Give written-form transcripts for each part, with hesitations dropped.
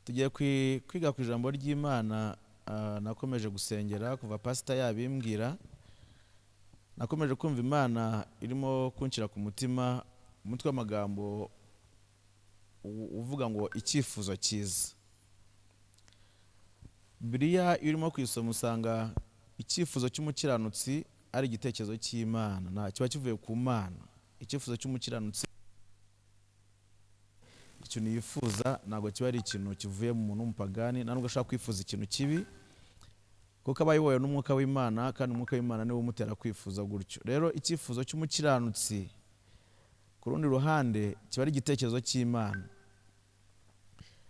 tugiye kwiga ku ijambo ry'Imana. Nakomeje gusengera kuva pastor yabimbwira, nakomeje kumva Imana irimo kunshyira ku mutima umutwe w'amagambo uvuga ngo icyifuzo cyiza. Bibiliya irimo kwisoma usanga icyifuzo cy'umukiranutsi ari igitekerezo cy'Imana, kiba kivuye ku Mana. Icyifuzo cy'umukiranutsi ikintu yifuza ntabwo kiba ari ikintu kivuye mu muntu w'umupagani, ntabwo ashaka kwifuza ikintu kibi, kuko aba ayobowe n'umwuka w'Imana, kandi umwuka w'Imana niwo umutera kwifuza gutyo. Rero icyifuzo cy'umukiranutsi ku rundi ruhande kiba ari igitekerezo cy'Imana.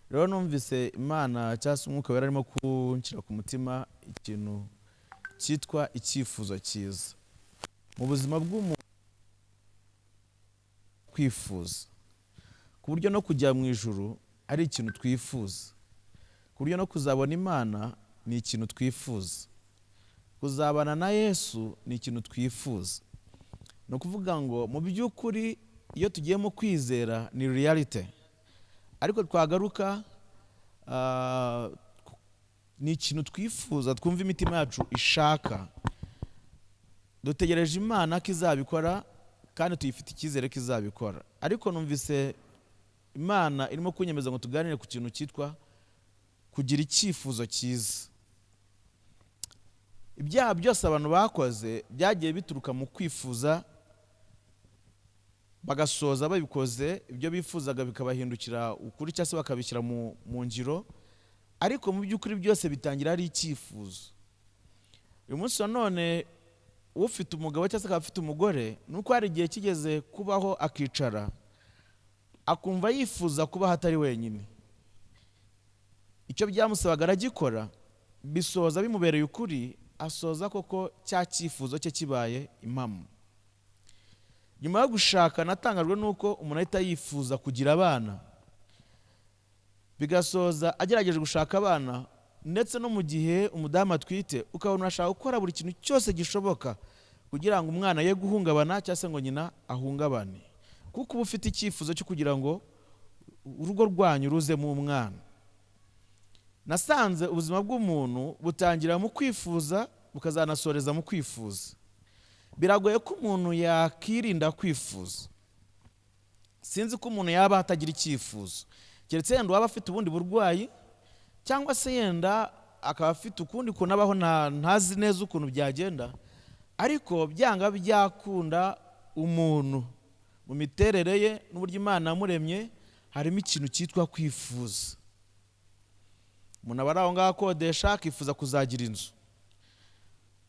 Rero numvise Imana cyangwa se umwuka wera arimo kunshyira ku mutima ikintu cyitwa icyifuzo cyiza mu buzima bw'umuntu, kwifuza ku buryo no kujya mu ijuru ari ikintu twifuza, ku buryo no kuzabona Imana ni ikintu twifuza, kuzabana na Yesu ni ikintu twifuza. Ni ukuvuga ngo mu by'ukuri iyo tugiye mu kwizera ni reality, ariko twagaruka ni ikintu twifuza, twumva imitima yacu ishaka. Dutegereje Imana ko izabikora kandi tuyifite icyizere ko izabikora. Ariko numvise Imana irimo kunyemeza ngo tuganire ku kintu cyitwa kugira icyifuzo cyiza. Ibyaha byose abantu bakoze byagiye bituruka mu kwifuza, bagasoza babikoze ibyo bifuzaga bikabahindukira ukuri cyangwa se bakabishyira mu ngiro, ariko mu by'ukuri byose bitangira ari icyifuzo. Uyu munsi wa none ufite umugabo cyangwa se akaba afite umugore, nuko hari igihe kigeze kubaho akicara akumva yifuza kuba hatari wenyine. Icyo byamusabaga aragikora, bisoza bimubereye ukuri, asoza koko cya cyifuzo cye kibaye impamo. Nyuma yo gushaka natangajwe nuko umuntu ahita yifuza kugira abana, bigasoza agerageje gushaka abana, ndetse no mu gihe umudamu atwite ukabona ashaka gukora buri kintu cyose gishoboka kugira ngo umwana ye guhungabana cyangwa se ngo nyina ahungabane, kuko uba ufite icyifuzo cyo kugira ngo urugo rwanyu ruzemo umwana. Nasanze ubuzima bw'umuntu butangira mu kwifuza bukazanasoreza mu kwifuza. Biragoye ko umuntu yakirinda kwifuza. Sinzi ko umuntu yaba atagira icyifuzo, keretse yenda waba afite ubundi burwayi, cyangwa se yenda akaba afite ukundi kuntu abaho ntazi neza ukuntu byagenda, ariko byanga byakunda umuntu mu miterere ye n'uburyo Imana yamuremye harimo ikintu cyitwa kwifuza. Umuntu aba ari aho ngaho akodesha akifuza kuzagira inzu,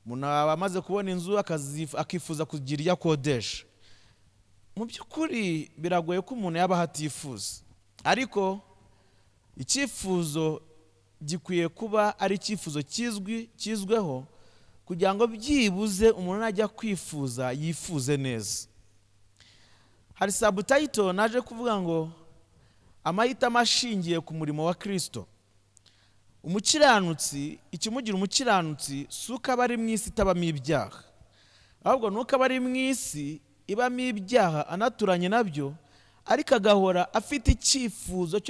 umuntu aba amaze kubona inzu akifuza kugira iyo akodesha. Mu by'ukuri biragoye ko umuntu yaba hatifuza, ariko icyifuzo gikwiye kuba ari icyifuzo kizweho, kugira ngo byibuze umuntu najya kwifuza yifuze neza. Hari subtitle naje kuvuga ngo amahitamo ashingiye ku murimo wa Kristo. Umukiranutsi, ikimugira umukiranutsi si uko aba ari mu isi itabamo ibyaha, ahubwo ni uko aba ari mu isi ibamo ibyaha anaturanye nabyo, ariko agahora afite icyifuzo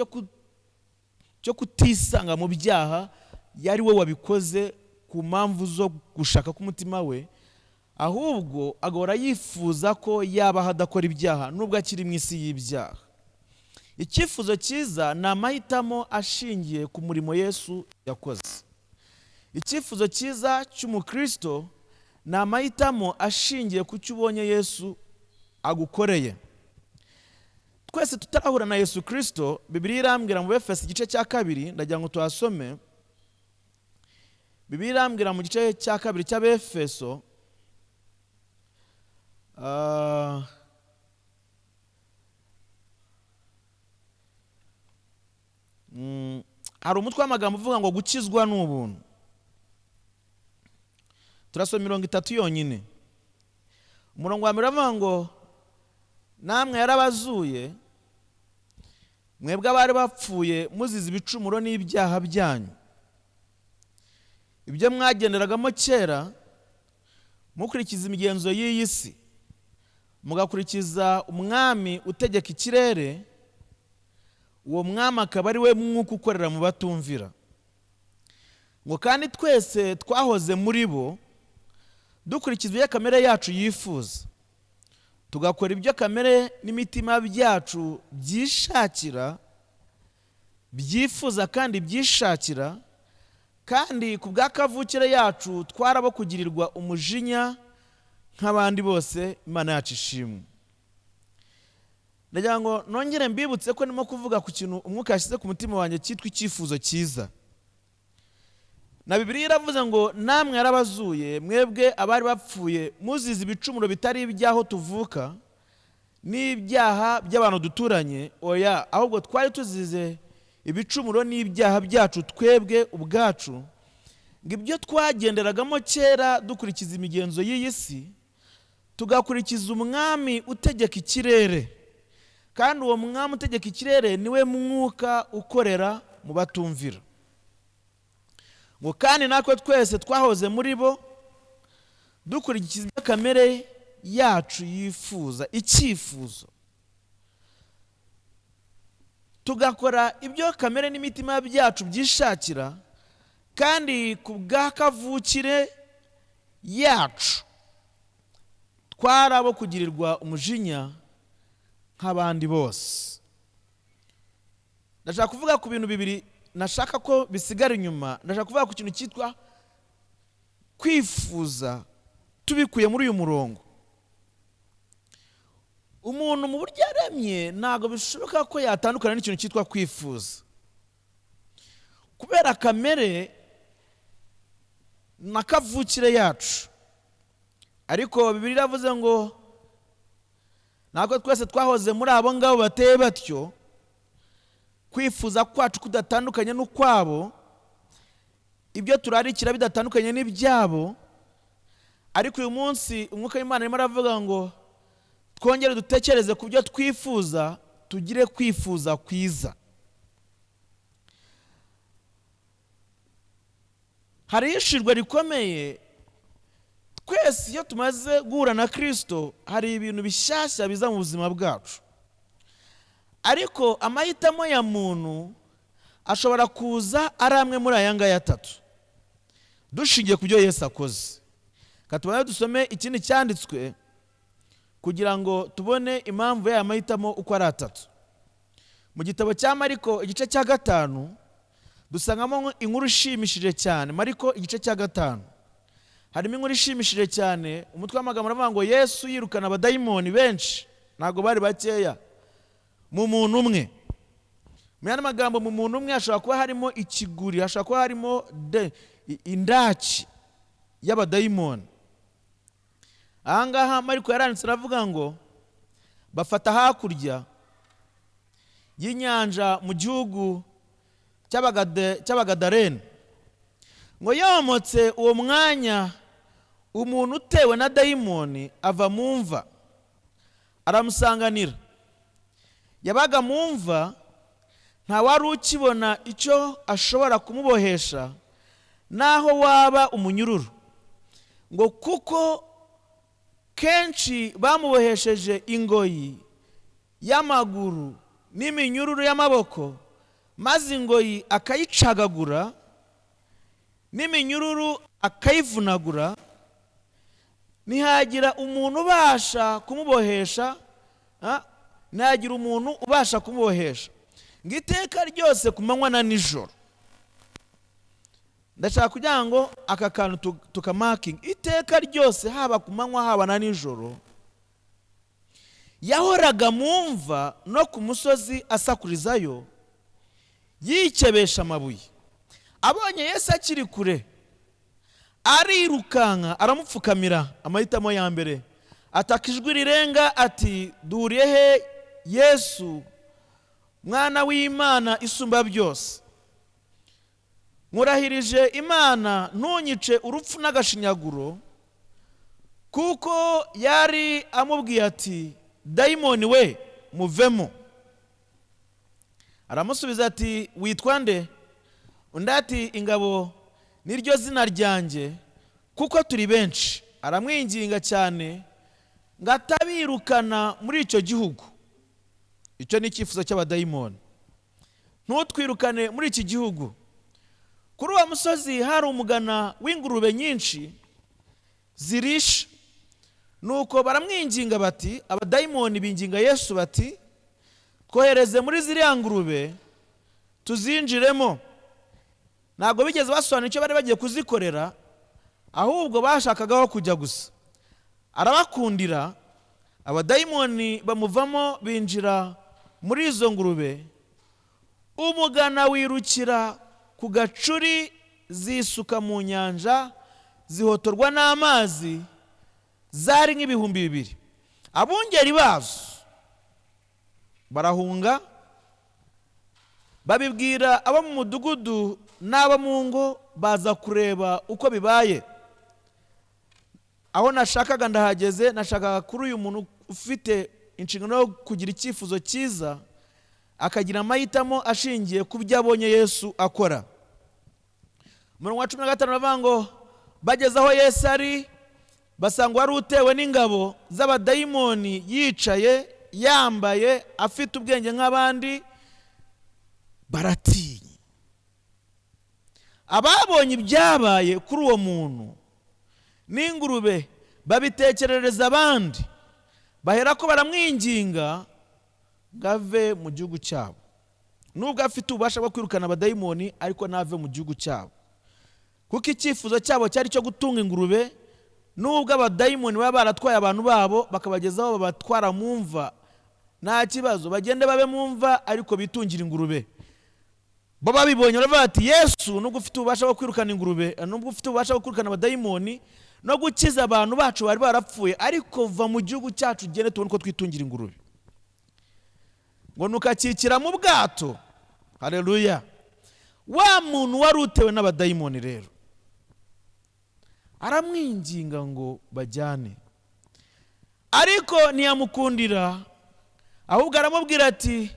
cyo kutisanga mu byaha yari we wabikoze ku mpamvu zo gushaka k'umutima we, ahubwo agahora yifuza ko yaba adakora ibyaha nubwo akiri mu isi y'ibyaha. Icyifuzo cyiza ni amahitamo ashingiye ku murimo Yesu yakoze. Icyifuzo cyiza cy'umukristo ni amahitamo ashingiye ku cyo ubonye Yesu agukoreye. Twese tutarahura na Yesu Kristo, Bibiliya irambwira mu Efeso igice cya 2, ndagira ngo tuhasome. Bibiliya irambwira mu gice cya 2 cy'Abefeso, hari umutwe w'amagambo uvuga ngo gukizwa ni ubuntu. Turasoma 30 yonyine. Umurongo wa mbere avuga ngo namwe yarabazuye mwebwe abari bapfuye muzize ibicumuro n'ibyaha byanyu, ibyo mwagenderagamo kera mukurikiza imigenzo y'iyi si, mugakurikiza umwami utegeka ikirere uwo mwami akaba ari we mwuka ukorera mu batumvira. Ngo kandi twese twahoze muri bo dukurikiza ibyo kamere yacu yifuza, tugakora ibyo kamere n'imitima byacu byishakira, byifuza kandi byishakira, kandi ku bwa kavukire yacu twarabo kugirirwa umujinya nk'abandi bose. Imana yacu ishimwe. Ndagira ngo nongere mbibutse ko ndimo kuvuga ku kintu umwuka yashyize ku mutima wanjye cyitwa icyifuzo cyiza. Na Bibiliya iravuze ngo namwe yarabazuye mwebwe abari bapfuye muzize ibicumuro bitari ibyaho tuvuka n'ibyaha by'abantu duturanye, oya ahubwo twari tuzize ibicumuro n'ibyaha byacu twebwe ubwacu, ngo ibyo twagenderagamo kera dukurikiza imigenzo y'iyi si, tugakurikiza umwami utegeka ikirere, kandi uwo mwami utegeka ikirere niwe mwuka ukorera mu batumvira. Ngo kandi natwe twese twahoze muri bo dukurikiza ibyo kamere yacu yifuza, icyifuzo, tugakora ibyo kamere n'imitima byacu byishakira, kandi ku bwa kavukire yacu twarabo kugirirwa umujinya nk'abandi bose. Ndashaka kuvuga ku bintu bibiri nashaka ko bisigara inyuma. Ndashaka kuvuga ku kintu cyitwa kwifuza tubikuye muri uyu murongo. Umuntu mu buryo yaremye ntabwo bishoboka ko yatandukana n'ikintu cyitwa kwifuza, kubera kamere na kavukire yacu. Ariko Bibiliya iravuze ngo ntabwo twese twahoze muri abo ngabo bateye batyo, kwifuza kwacu kudatandukanye n'ukwabo, ibyo turarikira bidatandukanye n'ibyabo. Ariko uyu munsi umwuka w'Imana arimo aravuga ngo twongere dutekereze ku byo twifuza, tugire kwifuza kwiza. Hari ishirwe rikomeye. Twese iyo tumaze guhura na Kristo hari ibintu bishyashya biza mu buzima bwacu, ariko amahitamo ya muntu ashobora kuza ari amwe muri aya ngaya atatu, dushingiye ku byo Yesu akoze. Katubane dusome ikindi cyanditswe kugira ngo tubone impamvu y'aya mahitamo uko ari atatu. Mu gitabo cya Mariko igice cya 5 dusangamo inkuru ishimishije cyane. Mariko igice cya 5 harimo inkuru ishimishije cyane. Umutwe w'amagambo uravuga ngo Yesu yirukana abadayimoni benshi, ntabwo bari bakeya, mu muntu umwe. Mu yandi magambo, mu muntu umwe hashobora kuba harimo ikiguri, hashobora kuba harimo indaki y'abadayimoni. Ahangaha Mariko yaranditse aravuga ngo bafata hakurya y'inyanja mu gihugu cy'Abagadareni. Ngo yomotse uwo mwanya umuntu utewe na dayimoni ava mu mva aramusanganira. Yabaga mu mva, nta wari ukibona icyo ashobora kumubohesha naho waba umunyururu, ngo kuko kenshi bamubohesheje ingoyi y'amaguru n'iminyururu y'amaboko, maze ingoyi akayicagagura n'iminyururu akayivunagura, ntihagira umuntu ubasha kumubohesha, ntihagira umuntu ubasha kumubohesha, ngo iteka ryose ku manywa na nijoro. Ndashaka kugira ngo aka kantu tukamakinga, iteka ryose haba ku manywa haba na nijoro, yahoraga mu mva no ku musozi asakurizayo yikebesha amabuye. Abonye Yesu akiri kure arirukanka aramupfukamira. Amahitamo ya mbere, ataka ijwi rirenga ati, duhuriye he Yesu mwana w'Imana isumba byose? Nkurahirije Imana ntunyice urupfu n'agashinyaguro. Kuko yari amubwiye ati, dayimoni we muvemo. Aramusubiza ati, witwa nde? Undi ati, ingabo niryo zina ryanjye kuko turi benshi. Aramwinginga cyane ngo atabirukana muri icyo gihugu. Icyo ni icyifuzo cy'abadayimoni. ntutwirukane muri iki gihugu. Kuri uwo musozi hari umugana w'ingurube nyinshi zirisha. Nuko baramwinginga bati, abadayimoni binginga Yesu bati, twohereze muri ziriya ngurube tuzinjiremo. Ntabwo bigeze basobanura icyo bari bagiye kuzikorera, ahubwo bashakagaho kujya gusa. Arabakundira, abadayimoni bamuvamo binjira muri izo ngurube. Umugana wirukira ku gacuri, zisuka mu nyanja, zihotorwa n'amazi, zari nk'ibihumbi 2. Abungeri bazo barahunga, babibwira abo mu mudugudu n'abo mu ngo, baza kureba uko bibaye. Aho nashakaga ndahageze. Nashakaga kuri uyu muntu ufite inshingano yo kugira icyifuzo cyiza, akagira amahitamo ashingiye ku byo abonye Yesu akora. Umurongo wa 15 bavuga ngo, bageze aho Yesu ari, basanga wari utewe n'ingabo z'abadayimoni, yicaye, yambaye, afite ubwenge nk'abandi, baratinya. Ababonye ibyabaye kuri uwo muntu n'ingurube babitekerereza abandi, bahera ko baramwinginga ngo ave mu gihugu cyabo. Nubwo afite ububasha bwo kwirukana abadayimoni, ariko nave mu gihugu cyabo, kuko icyifuzo cyabo cyari cyo gutunga ingurube. Nubwo abadayimoni baba baratwaye abantu babo bakabagezaho babatwara mu mva, nta kibazo, bagende babe mu mva, ariko bitungira ingurube. Bo babibonye baravuga bati, Yesu, nubwo ufite ububasha bwo kwirukana ingurube, nubwo ufite ububasha bwo kwirukana abadayimoni no gukiza abantu bacu bari barapfuye, ariko va mu gihugu cyacu ugende tubone ko twitungira ingurube. Ngo nukakikira mu bwato. Haleluya. Wa muntu wari utewe n'abadayimoni rero aramwinginga ngo bajyane, ariko ntiyamukundira, ahubwo aramubwira ati,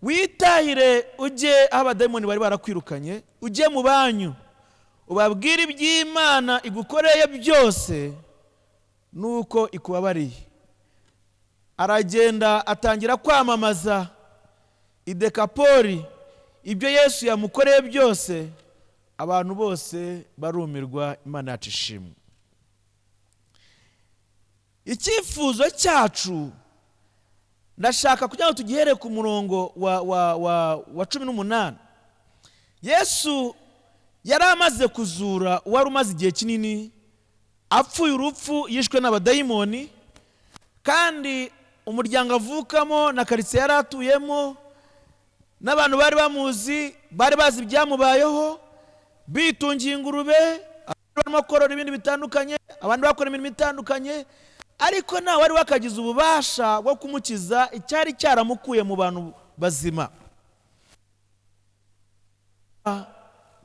witahire ujye aho abadayimoni bari barakwirukanye, ujye mu banyu ubabwire iby'Imana igukoreye byose, nuko ikubabariye. Aragenda atangira kwamamaza i Dekapoli ibyo Yesu yamukoreye byose. Abantu bose barumirwa. Imana yacu ishimwe. Icyifuzo cyacu ndashaka kugira ngo tugihere ku murongo wa 18. Yesu yari amaze kuzura uwari umaze igihe kinini apfuye urupfu, yishwe n'abadayimoni, kandi umuryango avukamo na karitsiye yari atuyemo n'abantu bari bamuzi, bari bazi ibyamubayeho, bitungiye ingurube, barimo korora ibindi bitandukanye, abandi bakora imirimo itandukanye, ariko nta wari wakagize ububasha bwo kumukiza icyari cyaramukuye mu bantu bazima.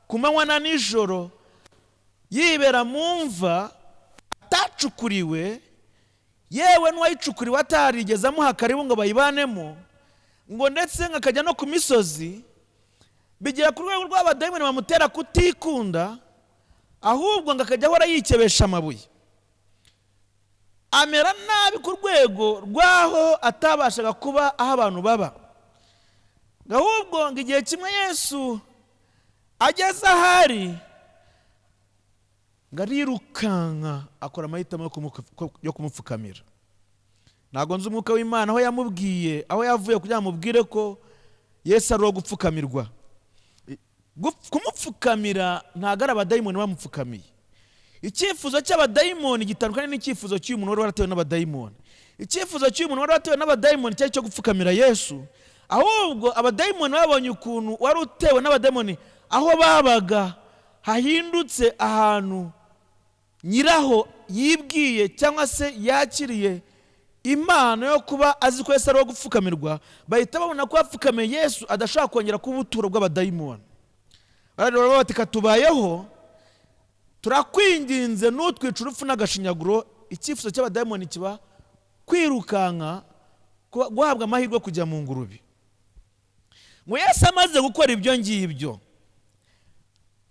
Ku manywa na nijoro yibera mu mva atacukuriwe, yewe n'uwayicukuriwe atarigeze amuha karibu ngo bayibanemo, ngo ndetse nkakajya no ku misozi. Bigera ku rwego rw'abadayimoni bamutera kutikunda, ahubwo ngo akajya ahora yikebesha amabuye. Amera nabi ku rwego rwaho atabashaga kuba aho abantu baba. Ahubwo ngo igihe kimwe Yesu ageze ahari, ngo arirukanka akora amahitamo yo kumupfukamira. Ntabwo nzi umwuka w'Imana aho yamubwiye, aho yavuye kugira ngo amubwire ko Yesu ari uwo gupfukamirwa. Kumupfukamira ntabwo ari abadayimoni bamupfukamiye. Icyifuzo cy'abadayimoni gitandukanye n'icyifuzo cy'uyu muntu wari waratewe n'abadayimoni. Icyifuzo cy'uyu muntu wari waratewe n'abadayimoni cyari cyo gupfukamira Yesu, ahubwo abadayimoni babonye ukuntu wari utewe n'abadayimoni aho babaga hahindutse ahantu nyiraho yibwiye cyangwa se yakiriye impano yo kuba azi ko Yesu ari uwo gupfukamirwa, bahita babona ko apfukamiye Yesu adashaka kongera kuba ubuturo bw'abadayimoni. Baravuga bati, katubayeho, turakwinginze n'utwica urupfu n'agashinyaguro. Icyifuzo cy'abadayimoni kiba kwirukanka, guhabwa amahirwe yo kujya mu ngurube. Ngo Yesu amaze gukora ibyo ngibyo,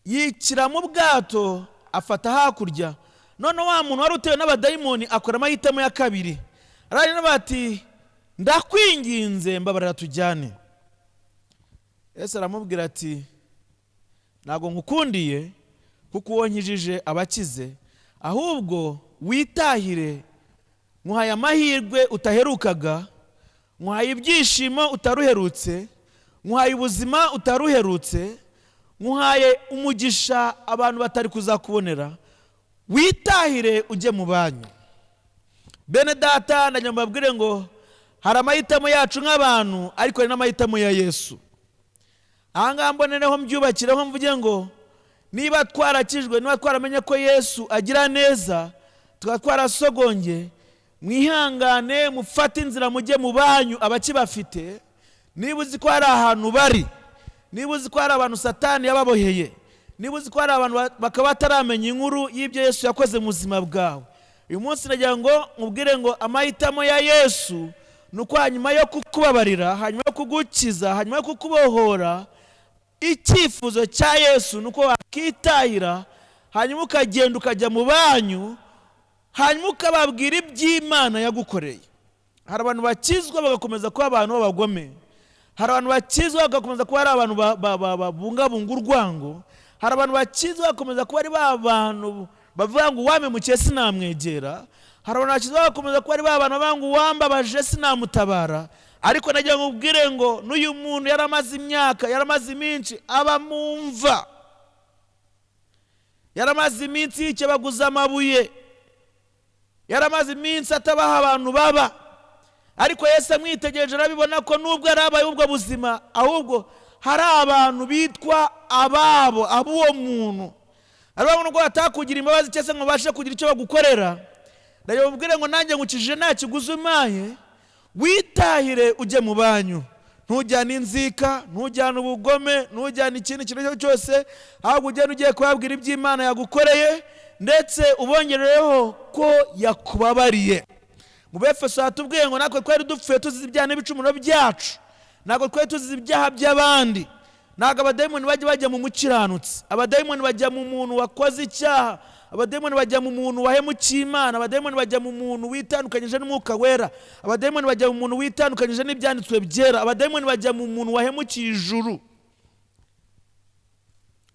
yikira mu bwato afata hakurya. None wa muntu wari utewe n'abadayimoni akora amahitamo ya kabiri. Ararira bati, ndakwinginze mbabarira tujyane. Yesu aramubwira ati ntago nkukundiye kuko wonkijije abakize, ahubwo witahire, nkuhaye amahirwe utaherukaga, nkuhaye ibyishimo utaruherutse, nkuhaye ubuzima utaruherutse, nkuhaye umugisha abantu batari kuzakubonera, witahire ujye mu banyu. Bene data, ndagira mbabwire ngo hari amahitamo yacu nk'abantu, ariko hari n'amahitamo ya Yesu. Ahangaha mbonereho mbyubakireho mvuge ngo niba twarakijwe, niba twaramenye ko Yesu agira neza, tukaba twarasogonge, mwihangane mufate inzira mujye mu banyu abakibafite. Niba uzi ko hari ahantu bari, niba uzi ko hari abantu Satani yababoheye, niba uzi ko hari abantu bakaba bataramenya inkuru y'ibyo Yesu yakoze mu buzima bwawe, uyu munsi nagira ngo mubwire ngo amahitamo ya Yesu nuko hanyuma yo kukubabarira, hanyuma yo kugukiza, hanyuma yo kukubohora, icyifuzo cya Yesu nuko wakitahira, hanyuma ukagenda ukajya mu banyu, hanyuma ukababwira iby'Imana yagukoreye. Hari abantu bakizwa bagakomeza kuba abantu b'abagome, hari abantu bakizwa bagakomeza kuba ari abantu babungabunga urwango, hari abantu bakizwa bagakomeza kuba ari abantu bavuga ngo uwamemukiye sinamwegera, hari abantu bakizwa bagakomeza kuba ari abantu bavuga ngo uwambabaje sinamutabara. Ariko nagira ngo ubwire ngo n'uyu muntu yaramaze imyaka, yaramaze iminsi aba mumva, yaramaze iminsi yikebaguza amabuye, yaramaze iminsi atabaha abantu baba, ariko Yesu amwitegereje arabibona ko nubwo yarabaye ubwo buzima, ahubwo hari abantu bitwa ababo, abuwo muntu, arabona ko atakugira imbabazi cyese ngo bashe kugira icyo bagukorera. Ndagira ubwire ngo nanjye ngukijije nta kiguzi umpaye, witahire ujye mu banyu, ntujyane inzika, ntujyane ubugome, ntujyane ikindi kintu cyose, ahubwo ugende ugiye kubabwira iby'Imana yagukoreye, ndetse ubongerereho ko yakubabariye. Mu Befeso hatubwiye ngo natwe twari dupfuye tuzize ibyaha n'ibicumuro byacu, ntabwo twari tuzize ibyaha by'abandi. Ntabwo abadayimoni bajya mu mukiranutsi, abadayimoni bajya mu muntu wakoze icyaha, abadayimoni bajya mu muntu wahemukiye Imana, abadayimoni bajya mu muntu witandukanyije n'Umwuka Wera, abadayimoni bajya mu muntu witandukanyije n'ibyanditswe byera, abadayimoni bajya mu muntu wahemukiye ijuru.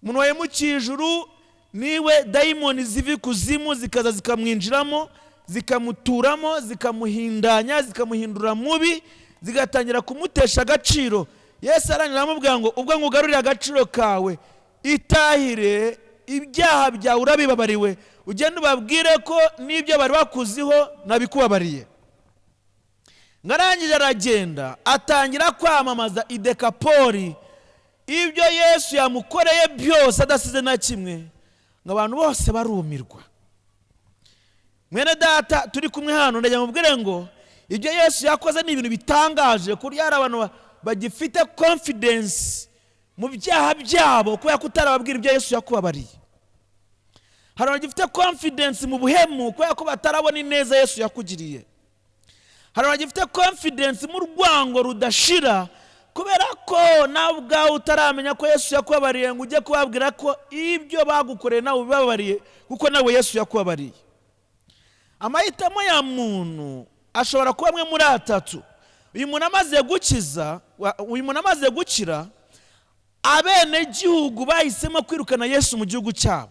Umuntu wahemukiye ijuru niwe dayimoni zivi kuzimu zikaza zikamwinjiramo, zikamuturamo, zikamuhindanya, zikamuhindura mubi, zigatangira kumutesha agaciro. Yesu arangira aramubwira ngo ubwo ngugarurira agaciro kawe, itahire, ibyaha byawe urabibabariwe, ugende ubabwire ko n'ibyo bari bakuziho nabikubabariye. Ngarangije aragenda atangira kwamamaza i Dekapoli ibyo Yesu yamukoreye byose adasize na kimwe, ngo abantu bose barumirwa. Mwene data turi kumwe hano, ndagira mubwire ngo ibyo Yesu yakoze ni ibintu bitangaje, kuri hari abantu bagifite confidence mu byaha byabo kubera ko utarababwira ibyo Yesu yakubabariye. Hari abantu bagifite confidence mu buhemu kubera ko batarabona ineza Yesu yakugiriye. Hari abantu bagifite confidence mu rwango rudashira kubera ko nawe ubwawe utaramenya ko Yesu yakubabariye ngo ujye kubabwira ko ibyo bagukoreye nawe ubibabariye kuko nawe Yesu yakubabariye. Amahitamo ya muntu ashobora kuba amwe muri atatu. Uyu muntu amaze gukira, abene gihugu bahisemo kwirukana Yesu mu gihugu cyabo.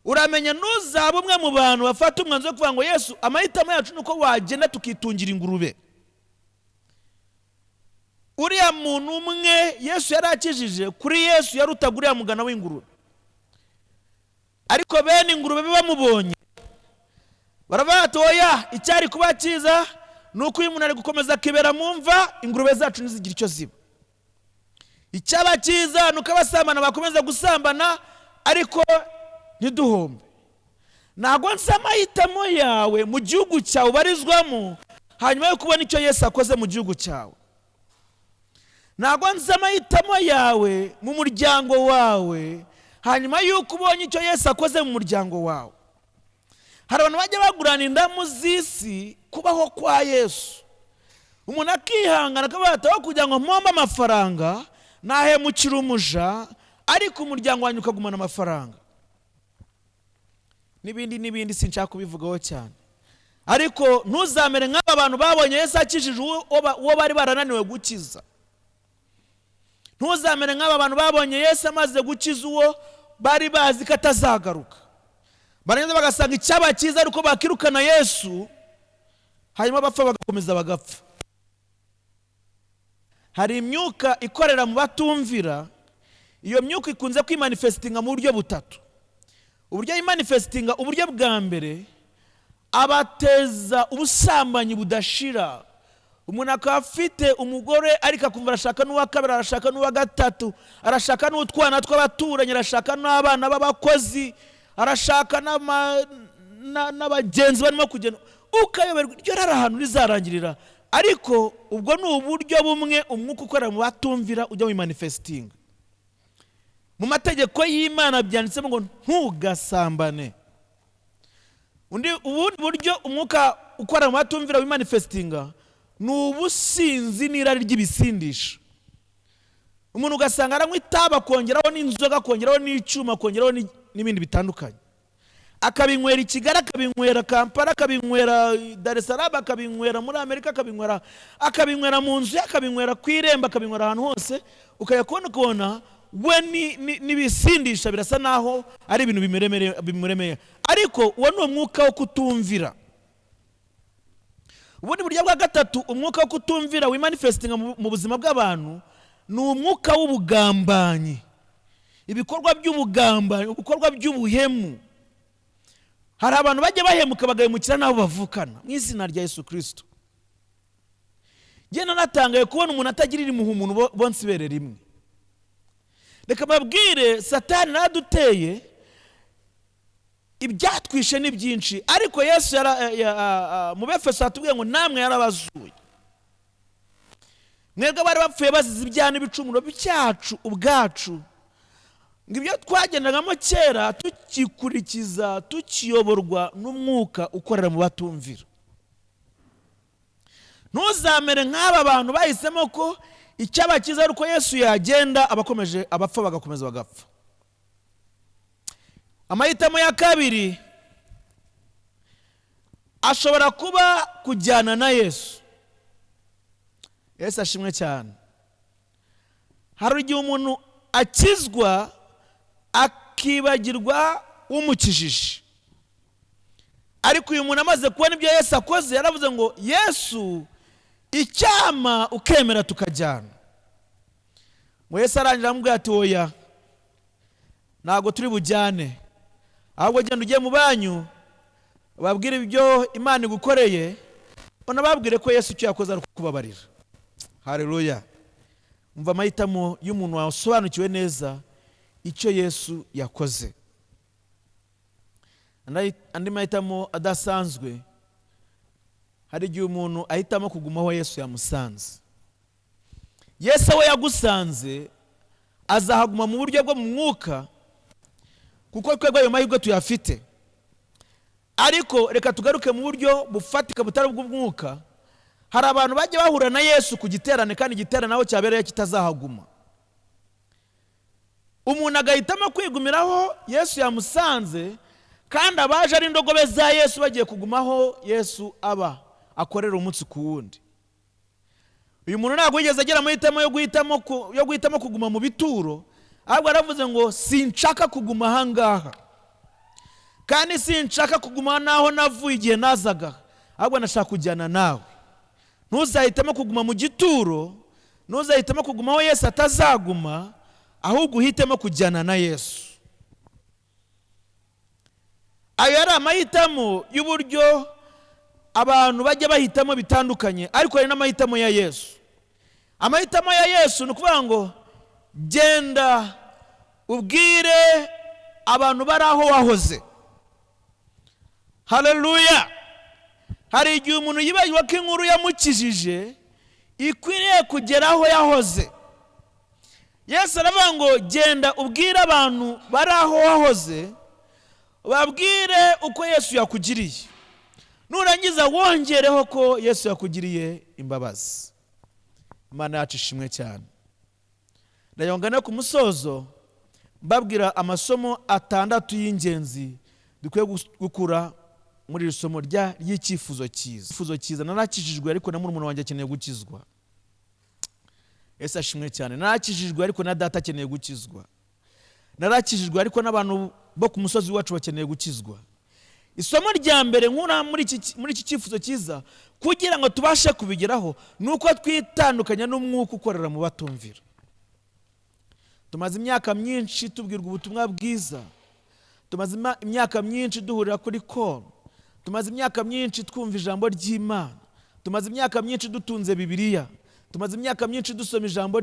Uramenya nuzaba umwe mu bantu bafata umwanzuro wo kuvuga ngo Yesu, amahitamo yacu nuko wagenda tukitungira ingurube. Uriya muntu umwe Yesu yarakijije, kuri Yesu yarutaga uriya mugana w'ingurube. Ariko bene ingurube bamubonye baravuga ati oya, icyari kuba cyiza nuko uyu muntu ari gukomeza kibera mu mva, ingurube zacu ntizigira icyo ziba. Icyaba cyiza nuko abasambana bakomeza gusambana, ariko ntiduhombe. Ntabwo nzi amahitamo yawe mu gihugu cyawe ubarizwamo hanyuma yo kubona icyo Yesu akoze mu gihugu cyawe. Ntabwo nzi amahitamo yawe mu muryango wawe hanyuma y'uko ubonye icyo Yesu akoze mu muryango wawe. Hari abantu bajya bagurana indamu z'isi kubaho kwa Yesu. Umuntu akihangana akavuga ati aho kugira ngo mpombe amafaranga nahemukira umuja, ariko umuryango wanyu ukagumana amafaranga. N'ibindi sinshaka kubivugaho cyane. Ariko ntuzamere nk'aba bantu babonye Yesu akijije uwo bari barananiwe gukiza. ntuzamere nk'aba bantu babonye Yesu amaze gukiza uwo bari bazi ko atazagaruka, barangiza bagasanga icyaba cyiza ariko bakirukana Yesu, hanyuma bapfa bagakomeza bagapfa. Hari imyuka ikorera mu batumvira. Iyo myuka ikunze kwimanifestinga mu buryo butatu. Uburyo yimanifestinga, uburyo bwa mbere abateza ubusambanyi budashira. Umuntu akaba afite umugore ariko akumva arashaka n'uwa kabiri, arashaka n'uwa gatatu, arashaka n'utwana tw'abaturanyi, arashaka n'abana b'abakozi, arashaka n'abagenzi barimo kugenda, ukayoberwa iryo rari ahantu rizarangirira. Ariko ubwo ni uburyo bumwe umwuka ukorera mu batumvira ujya wimanifestinga. Mu mategeko y'Imana byanditsemo ngo ntugasambane. Ubundi buryo umwuka ukorera mu batumvira wimanifestinga ni ubusinzi n'irari ry'ibisindisha. Umuntu ugasanga aranywa itabi, akongeraho n'inzoga, akongeraho n'icyuma, akongeraho n'ibindi bitandukanye, akabinywera i Kigali, akabinywera Kampala, akabinywera Dar es Salaam, akabinywera muri Amerika, akabinywera mu nzu, akabinywera ku irembo, akabinywera ahantu hose, ukabona we n'ibisindisha birasa naho ari ibintu bimuremeye. Ariko uwo ni umwuka wo kutumvira. Ubundi buryo bwa gatatu umwuka wo kutumvira wimanifestinga mu buzima bw'abantu ni umwuka w'ubugambanyi, ibikorwa by'ubugambanyi, ibikorwa by'ubuhemu. Hari abantu bajya bahemuka bagahemukira n'abo bavukana mu izina rya Yesu Kristo. Njye natangaye kubona umuntu atagirira impuhwe umuntu bonse ibere rimwe. Reka babwire, Satani naraduteye, ibyatwishe ni byinshi, ariko Yesu mu Befeso atubwiye ngo namwe yarabazuye. Mwebwe bari bapfuye bazize ibyaha n'ibicumuro byacu ubwacu, ngibyo twagendagamo kera tukikurikiza, tukiyoborwa n'umwuka ukorera mu batumvira. Ntuzamere nk'aba bantu bahisemo ko icyaba cyiza ari uko Yesu yagenda, abapfa bagakomeza bagapfa. Amahitamo ya kabiri ashobora kuba kujyana na Yesu. Yesu ashimwe cyane. Hari igihe umuntu akizwa akibagirwa umukijije, ariko uyu muntu amaze kubona ibyo Yesu akoze yaravuze ngo Yesu icyama ukemera tukajyana. Ngo Yesu arangira amubwira ati oya, ntabwo turi bujyane, ahubwo genda ugiye mu banyu babwire ibyo Imana igukoreye, unababwire ko Yesu icyo yakoze ari kukubabarira. Haleluya. Umva amahitamo y'umuntu wasobanukiwe neza icyo Yesu yakoze. Andi mahitamo adasanzwe, hari igihe umuntu ahitamo kugumaho Yesu yamusanze. Yesu we yagusanze azahaguma mu buryo bwo mu mwuka, kuko twebwe ayo mahirwe tuyafite. Ariko reka tugaruke mu buryo bufatika butari ubw'umwuka. Hari abantu bajya bahura na Yesu ku giterane, kandi igiterane aho cyabereye kitazahaguma. Umuntu agahitamo kwigumiraho Yesu yamusanze, kandi abaje ari indogobe za Yesu bagiye kugumaho Yesu aba akorera umunsi ku wundi. Uyu muntu ntabwo yigeze agira amahitamo yo guhitamo kuguma mu bituro, ahubwo aravuze ngo sinshaka kuguma ahangaha, kandi sinshaka kuguma naho navuye igihe nazaga, ahubwo nashaka kujyana nawe. Ntuzahitamo kuguma mu gituro, ntuzahitamo kuguma aho Yesu atazaguma, ahubwo uhitemo kujyana na Yesu. Ayo yari amahitamo y'uburyo abantu bajya bahitamo bitandukanye, ariko hari n'amahitamo ya Yesu. Amahitamo ya Yesu ni ukuvuga ngo genda ubwire abantu bari aho wahoze. Haleluya. Hari igihe umuntu yibagirwa ko inkuru yamukijije ikwiriye kugera aho yahoze. Yesu aravuga ngo genda ubwire abantu bari aho wahoze, babwire uko Yesu yakugiriye, nurangiza wongereho ko Yesu yakugiriye imbabazi. Imana yacu ishimwe cyane. Ndayongana ku musozo mbabwira amasomo 6 y'ingenzi dukwiye gukura muri iri somo ry'icyifuzo cyiza. Icyifuzo cyiza, narakijijwe ariko na murumuna wanjye akeneye gukizwa. Yesu ashimwe cyane. Narakijijwe ariko na data akeneye gukizwa. Narakijijwe ariko n'abantu bo ku musozi wacu bakeneye gukizwa. Isomo rya mbere nkura muri iki cyifuzo cyiza kugira ngo tubashe kubigeraho nuko twitandukanya n'umwuka ukorera mu batumvira. Tumaze imyaka myinshi tubwirwa ubutumwa bwiza. Tumaze imyaka myinshi duhurira kuri call. Tumaze imyaka myinshi twumva ijambo ry'Imana. Tumaze imyaka myinshi dutunze Bibiliya. Tumaze imyaka myinshi dusoma ijambo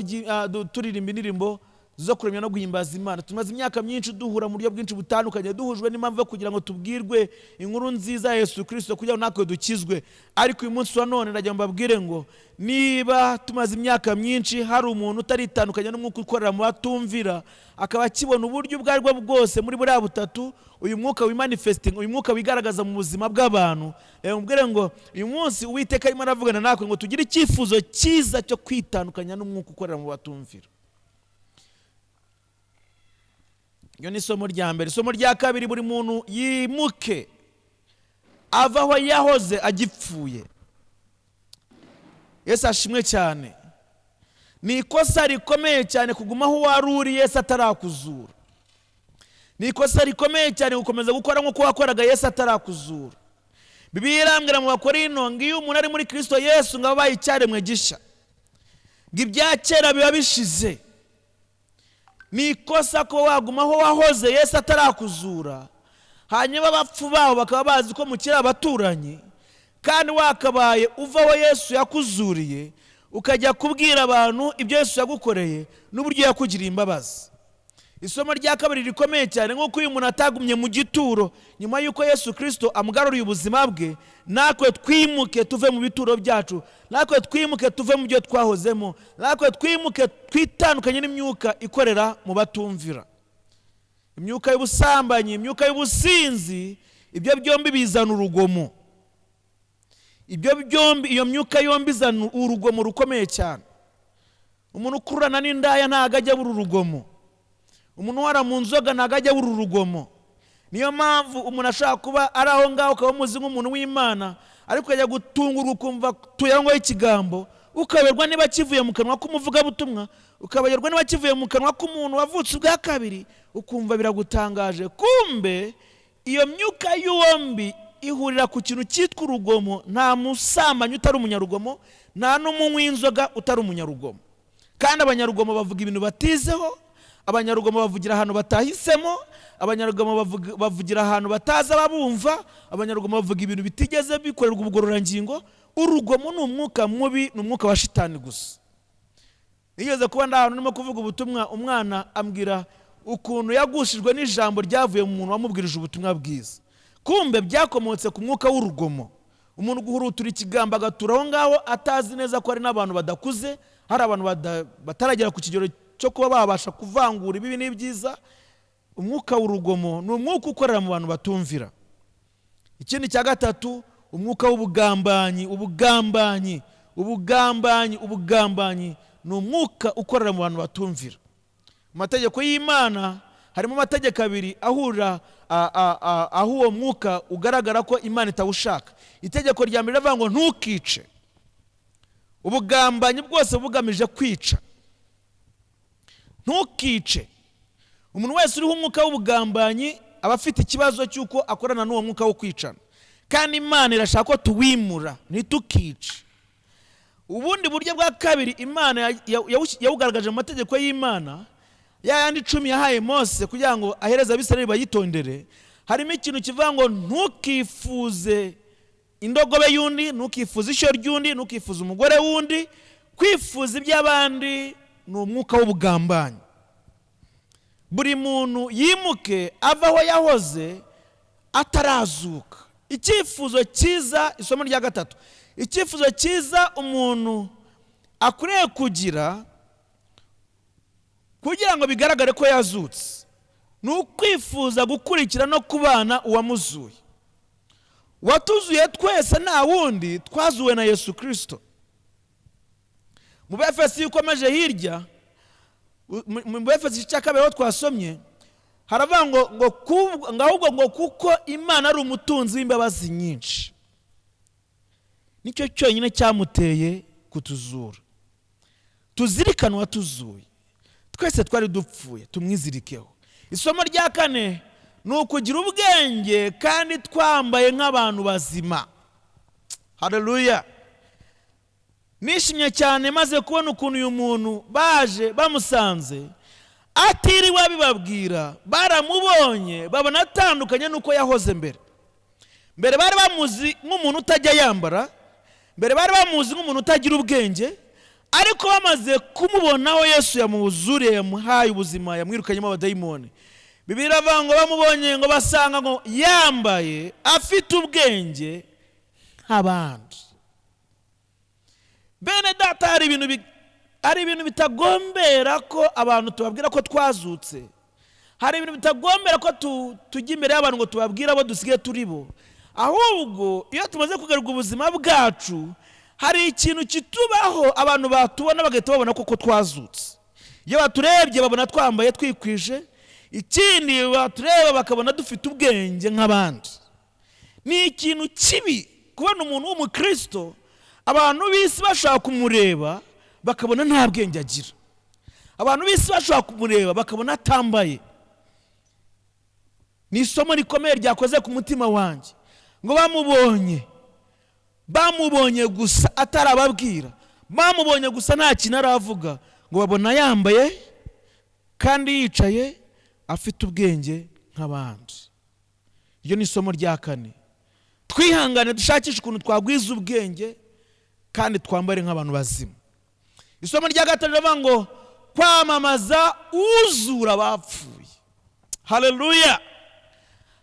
turirimba indirimbo zo kuramya no guhimbaza Imana. Tumaze imyaka myinshi duhura mu buryo bwinshi butandukanye duhujwe n'impamvu kugira ngo tubwirwe inkuru nziza ya Yesu Kristo kugira ngo natwe dukizwe. Ariko uyu munsi wa none ndagira mbabwire ngo niba tumaze imyaka myinshi hari umuntu utaritandukanya n'umwuka ukorera mu batumvira akaba akibona uburyo ubwo aribwo bwose muri buriya butatu uyu mwuka wimanifesting, uyu mwuka wigaragaza mu buzima bw'abantu, mbwire ngo uyu munsi Uwiteka arimo aravugana natwe ngo tugire icyifuzo cyiza cyo kwitandukanya n'umwuka ukorera mu batumvira. Iyo ni isomo rya mbere. Isomo rya kabiri, buri muntu yimuke ava aho yahoze agipfuye. Yesu ashimwe cyane. Ni ikosa rikomeye cyane kuguma aho wari uri Yesu atarakuzura. Ni ikosa rikomeye cyane gukomeza gukora nk'uko wakoraga Yesu atarakuzura. Bibiliya irambwira mu Bakorinto ngo iyo umuntu ari muri Kristo Yesu ngo abaye icyaremwe gisha, ngo ibya kera biba bishize. Ni ikosa ko waguma aho wahoze Yesu atarakuzura, hanyuma abapfu baho bakaba bazi ko mukiri abaturanyi, kandi wakabaye uva aho Yesu yakuzuriye ukajya kubwira abantu ibyo Yesu yagukoreye n'uburyo yakugiriye imbabazi. Isomo rya kabiri rikomeye cyane, nk'uko uyu muntu atagumye mu gituro nyuma y'uko Yesu Kristo amugaruriye ubuzima bwe, natwe twimuke tuve mu bituro byacu, natwe twimuke tuve mu byo twahozemo, natwe twimuke twitandukanye n'imyuka ikorera mu batumvira. Imyuka y'ubusambanyi, imyuka y'ubusinzi, ibyo byombi bizana urugomo. Iyo myuka yombi izana urugomo rukomeye cyane. Umuntu ukurana n'indaya ntago ajya buri urugomo. Umuntu wara mu nzoga ntago ajya buri urugomo. Niyo mpamvu umuntu ashaka kuba ari aho ngaho ukaba umuzi nk'umuntu w'Imana, ariko ukajya gutungurwa ukumva tuyangwaho ikigambo, ukaberwa niba kivuye mu kanwa k'umuvugabutumwa, ukaberwa niba kivuye mu kanwa k'umuntu wavutse ubwa kabiri, ukumva biragutangaje. Kumbe iyo myuka yombi ihurira ku kintu cyitwa urugomo. Nta musambanyi utari umunyarugomo, nta n'umunywi w'inzoga utari umunyarugomo. Kandi abanyarugomo bavuga ibintu batizeho, abanyarugomo bavugira ahantu batahisemo, abanyarugomo bavugira ahantu bataza babumva, abanyarugomo bavuga ibintu bitigeze bikorerwa ubugororangingo. Urugomo ni umwuka mubi, ni umwuka wa shitani gusa. Nigeze kuba ndahantu ndimo kuvuga ubutumwa, umwana ambwira ukuntu yagushijwe n'ijambo ryavuye mu muntu wamubwirije ubutumwa bwiza. Kumbe byakomotse ku mwuka w'urugomo. Umuntu guhurutura ikigambo agatura aho ngaho atazi neza ko hari n'abantu badakuze, hari abantu bataragera ku kigero cyo kuba babasha kuvangura ibibi n'ibyiza. Umwuka w'urugomo ni umwuka ukorera mu bantu batumvira. Ikindi cya gatatu, umwuka w'ubugambanyi. Ubugambanyi ni umwuka ukorera mu bantu batumvira. Mu mategeko y'Imana harimo amategeko abiri ahurira aho uwo mwuka ugaragara ko Imana itawushaka. Itegeko rya mbere rivuga ngo ntukice. Ubugambanyi bwose bugamije kwica. Ntukice. Umuntu wese uriho umwuka w'ubugambanyi aba afite ikibazo cy'uko akorana n'uwo mwuka wo kwicana, kandi Imana irashaka ko tuwimura, ntitukice. Ubundi buryo bwa kabiri Imana yawugaragaje mu mategeko y'Imana, yayandi 10 yahaye Mose kugira ngo ahereze Abisirayeli bayitondere. Harimo ikintu kivuga ngo ntukifuze indogobe y'undi, ntukifuze ishyo ry'undi, ntukifuze umugore w'undi. Kwifuza iby'abandi ni umwuka w'ubugambanyi. Buri muntu yimuke ava aho yahoze atarazuka. Icyifuzo cyiza, isomo rya gatatu, icyifuzo cyiza umuntu akwiriye kugira kugira ngo bigaragare ko yazutse, ni ukwifuza gukurikira no kubana uwamuzuye. Watuzuye twese nta wundi, twazuwe na Yesu Kristo. Mu Befeso ukomeje hirya, mu Befeso cya kabiri aho twasomye haravuga ngo kuko Imana ari umutunzi w'imbabazi nyinshi. Nicyo cyonyine cyamuteye kutuzura. tuzirikane uwatuzuye. Twese twari dupfuye, tumwizirikeho. Isomo rya kane ni ukugira ubwenge kandi twambaye nk'abantu bazima. Haleluya. Nishimye cyane maze kubona ukuntu uyu muntu baje bamusanze atiriwe abibabwira, baramubonye babona atandukanye nuko yahoze mbere. Mbere bari bamuzi nk'umuntu utajya yambara, mbere bari bamuzi nk'umuntu utagira ubwenge, ariko bamaze kumubonaho Yesu yamuzuriye, yamuhaye ubuzima, yamwirukanyemo abadayimoni. Bibiliya iravuga ngo bamubonye ngo basanga ngo yambaye afite ubwenge nk'abandi. Bene data, hari ibintu bitagombera ko abantu tubabwira ko twazutse. Hari ibintu bitagombera ko tujya imbere y'abantu ngo tubabwire abo dusigaye turi bo. Ahubwo iyo tumaze kugaruka ubuzima bwacu, hari ikintu kitubaho abantu batubona bagahita babona koko twazutse. Iyo baturebye babona twambaye twikwije, ikindi batureba bakabona dufite ubwenge nk'abandi. Ni ikintu kibi kubona umuntu w'umukristo abantu bisi bashaka kumureba bakabona nta bwenge agira. Abantu bisi bashaka kumureba bakabona atambaye. Ni isomo rikomeye ryakoze ku mutima wanjye. Ngo bamubonye gusa atarababwira, bamubonye gusa nta kintu aravuga, ngo babona yambaye kandi yicaye afite ubwenge nk'abandi. Iyo ni isomo rya kane. Twihangane dushakisha ukuntu twagwiza ubwenge kandi twambare nk'abantu bazima. Isomo rya gatatu rivuga ngo kwamamaza uzura abapfuye. Haleluya.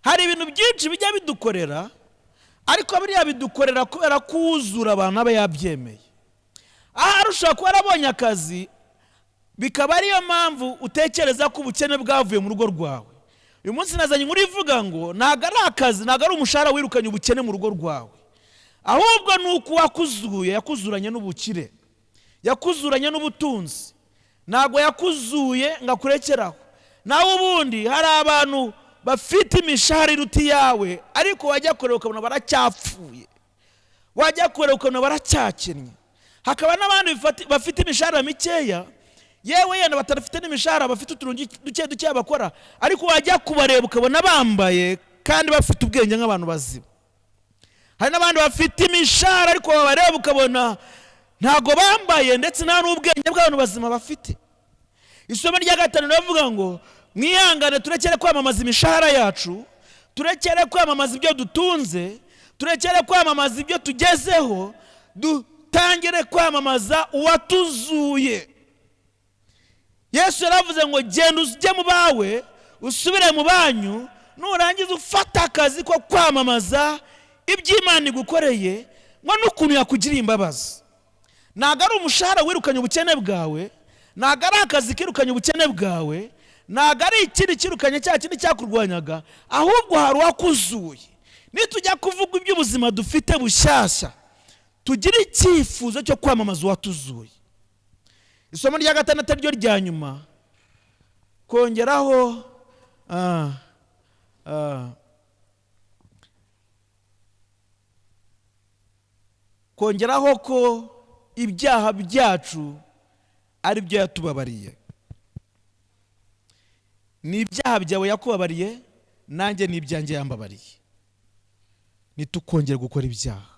Hari ibintu byinshi bijya bidukorera, ariko biriya bidukorera kubera kuzura abantu aba yabyemeye. Aha ushobora kuba warabonye akazi, bikaba ariyo mpamvu utekereza ko ubukene bwavuye mu rugo rwawe. Uyu munsi nazanye inkuru ivuga ngo ntago ari akazi, ntago ari umushahara wirukanye ubukene mu rugo rwawe, ahubwo ni uko wakuzuye, yakuzuranye n'ubukire, yakuzuranye n'ubutunzi. Ntago yakuzuye ngakurekeraho. Nawe ubundi hari abantu bafite imishahara iruti yawe, ariko wajya kureba ukabona baracyapfuye, wajya kureba ukabona baracyakennye. Hakaba n'abandi bafite imishahara mikeya, yewe yenda batarafite n'imishahara, bafite uturungi duke bakora, ariko wajya kubareba ukabona bambaye kandi bafite ubwenge nk'abantu bazima. Hari n'abandi bafite imishahara ariko babareba ukabona ntago bambaye ndetse nta n'ubwenge bw'abantu bazima bafite. Isomo rya gatanu rivuga ngo mwihangane turekere kwamamaza imishahara yacu, turekere kwamamaza ibyo dutunze, turekere kwamamaza ibyo tugezeho, dutangire kwamamaza uwatuzuye. Yesu yaravuze ngo genda ujye mu bawe, usubire mu banyu, nurangiza ufata akazi ko kwamamaza iby'Imana igukoreye, ngo n'ukuntu yakugiriye imbabazi. Ntago ari umushahara wirukanye ubukene bwawe, ntago ari akazi kirukanye ubukene bwawe, ntago ari ikindi kirukanye cya kindi cyakurwanyaga, ahubwo hari uwakuzuye. Nitujya kuvuga iby'ubuzima dufite bushyashya, tugire icyifuzo cyo kwamamaza uwatuzuye. Isomo rya gatandatu ryo rya nyuma, kongeraho ko ibyaha byacu ari byo yatubabariye. Ni ibyaha byawe yakubabariye, nanjye ni ibyanjye yambabariye. Nitukongera gukora ibyaha.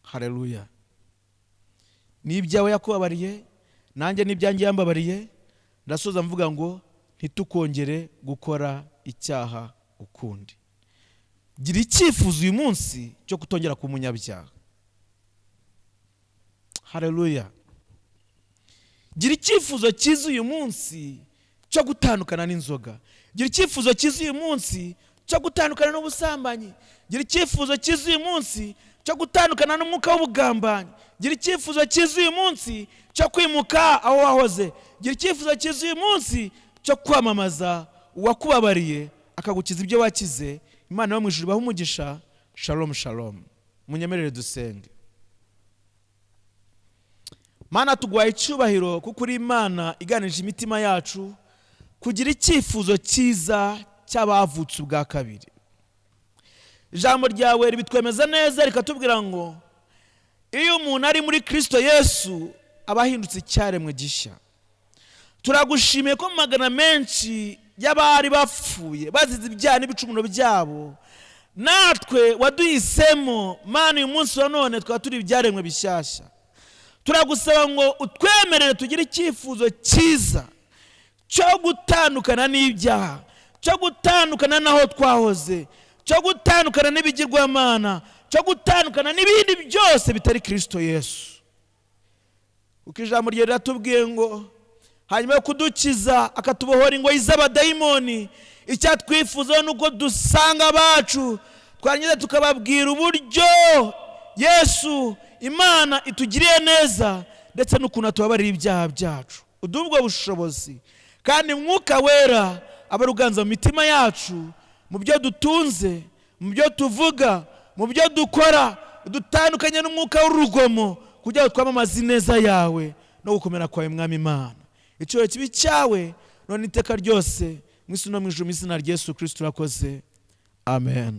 Haleluya. Ni ibyawe yakubabariye, nanjye ni ibyanjye yambabariye. Ndasoza mvuga ngo ntitukongere gukora icyaha ukundi. Gira icyifuzo uyu munsi cyo kutongera ku munyabyaha. Haleluya. Gira icyifuzo cyiza uyu munsi cyo gutandukana n'inzoga. Gira icyifuzo cyiza uyu munsi cyo gutandukana n'ubusambanyi. Gira icyifuzo cyiza uyu munsi cyo gutandukana n'umwuka w'ubugambanyi. Gira icyifuzo cyiza uyu munsi cyo kwimuka aho wahoze. Gira icyifuzo cyiza uyu munsi cyo kwamamaza uwakubabariye akagukiza ibyo wakize. Imana yo mu ijuru ibahe umugisha. Shalom shalom. Munyemerere dusenge. Mana, tugwaye icyubahiro kuko uri Imana iganije imitima yacu kugira icyifuzo cyiza cy'abavutse ubwa kabiri. Ijambo ryawe ribitwemeza neza rikatubwira ngo iyo umuntu ari muri Kristo Yesu abahindutse icyaremwe gishya. Turagushimiye ko magana menshi y'abari bapfuye bazize ibyaha n'ibicumuro byabo, natwe waduhisemo Mana uyu munsi wa none twaba turi ibyaremwe bishyashya. Turagusaba ngo utwemerere tugire icyifuzo cyiza cyo gutandukana n'ibyaha, cyo gutandukana n'aho twahoze, cyo gutandukana n'ibigirwamana, cyo gutandukana n'ibindi byose bitari Kristo Yesu. Uko ijambo rye riratubwiye ngo hanyuma yo kudukiza akatubohora ingoyi z'abadayimoni, icyatwifuza nuko dusanga abacu twarangiza tukababwira uburyo Yesu Imana itugiriye neza ndetse n'ukuntu atubabarira ibyaha byacu. Uduhe ubwo bushobozi kandi Mwuka Wera aba ruganza mu mitima yacu, mu byo dutunze, mu byo tuvuga, mu byo dukora, dutandukanye n'umwuka w'urugomo kugira ngo twamamaze ineza yawe no gukomera kwawe Mwami Imana. Icyubahiro kibi cyawe none iteka ryose mu isi no mu ijuru mu izina rya Yesu Kristo urakoze. Amen.